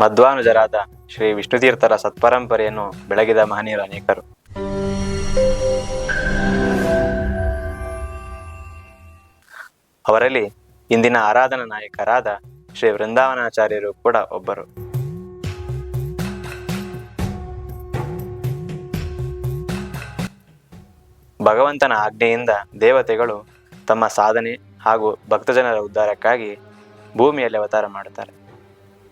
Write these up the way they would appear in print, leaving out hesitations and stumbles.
ಮಧ್ವಾನುಜರಾದ ಶ್ರೀ ವಿಷ್ಣುತೀರ್ಥರ ಸತ್ಪರಂಪರೆಯನ್ನು ಬೆಳಗಿದ ಮಹನೀಯರು ಅನೇಕರು. ಅವರಲ್ಲಿ ಇಂದಿನ ಆರಾಧನಾ ನಾಯಕರಾದ ಶ್ರೀ ವೃಂದಾವನಾಚಾರ್ಯರು ಕೂಡ ಒಬ್ಬರು. ಭಗವಂತನ ಆಜ್ಞೆಯಿಂದ ದೇವತೆಗಳು ತಮ್ಮ ಸಾಧನೆ ಹಾಗೂ ಭಕ್ತಜನರ ಉದ್ಧಾರಕ್ಕಾಗಿ ಭೂಮಿಯಲ್ಲಿ ಅವತಾರ ಮಾಡುತ್ತಾರೆ.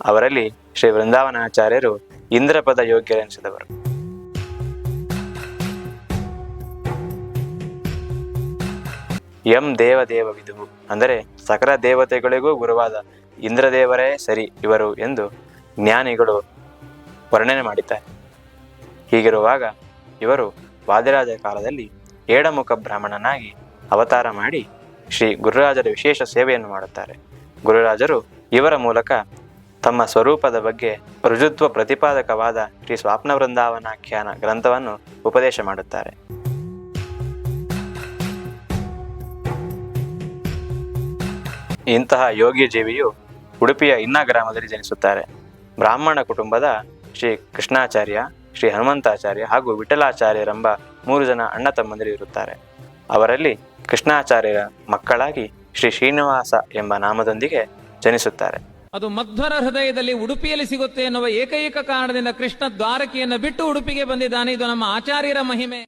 ಅವರಲ್ಲಿ ಶ್ರೀ ವೃಂದಾವನಾಚಾರ್ಯರು ಇಂದ್ರಪದ ಯೋಗ್ಯರೆನಿಸಿದವರು. ದೇವದೇವ ವಿದುವು ಅಂದರೆ ಸಕಲ ದೇವತೆಗಳಿಗೂ ಗುರುವಾದ ಇಂದ್ರದೇವರೇ ಸರಿ ಇವರು ಎಂದು ಜ್ಞಾನಿಗಳು ವರ್ಣನೆ ಮಾಡಿದ್ದಾರೆ. ಹೀಗಿರುವಾಗ ಇವರು ವಾದಿರಾಜ ಕಾಲದಲ್ಲಿ ಏಡಮುಖ ಬ್ರಾಹ್ಮಣನಾಗಿ ಅವತಾರ ಮಾಡಿ ಶ್ರೀ ಗುರುರಾಜರ ವಿಶೇಷ ಸೇವೆಯನ್ನು ಮಾಡುತ್ತಾರೆ. ಗುರುರಾಜರು ಇವರ ಮೂಲಕ ತಮ್ಮ ಸ್ವರೂಪದ ಬಗ್ಗೆ ರುಜುತ್ವ ಪ್ರತಿಪಾದಕವಾದ ಶ್ರೀ ಸ್ವಾಪ್ನ ವೃಂದಾವನಾಖ್ಯಾನ ಗ್ರಂಥವನ್ನು ಉಪದೇಶ ಮಾಡುತ್ತಾರೆ. ಇಂತಹ ಯೋಗಿ ಜೀವಿಯು ಉಡುಪಿಯ ಇನ್ನ ಗ್ರಾಮದಲ್ಲಿ ಜನಿಸುತ್ತಾರೆ. ಬ್ರಾಹ್ಮಣ ಕುಟುಂಬದ ಶ್ರೀ ಕೃಷ್ಣಾಚಾರ್ಯ, ಶ್ರೀ ಹನುಮಂತಾಚಾರ್ಯ ಹಾಗೂ ವಿಠಲಾಚಾರ್ಯರೆಂಬ 3 ಜನ ಅಣ್ಣ ತಮ್ಮಂದಿರು ಇರುತ್ತಾರೆ. ಅವರಲ್ಲಿ ಕೃಷ್ಣಾಚಾರ್ಯರ ಮಕ್ಕಳಾಗಿ ಶ್ರೀ ಶ್ರೀನಿವಾಸ ಎಂಬ ನಾಮದೊಂದಿಗೆ ಜನಿಸುತ್ತಾರೆ. ಅದು ಮಧ್ವರ ಹೃದಯದಲ್ಲಿ ಉಡುಪಿಯಲ್ಲಿ ಸಿಗುತ್ತೆ ಎನ್ನುವ ಏಕೈಕ ಕಾರಣದಿಂದ ಕೃಷ್ಣ ದ್ವಾರಕೆಯನ್ನು ಬಿಟ್ಟು ಉಡುಪಿಗೆ ಬಂದಿದ್ದಾನೆ. ಇದು ನಮ್ಮ ಆಚಾರ್ಯರ ಮಹಿಮೆ.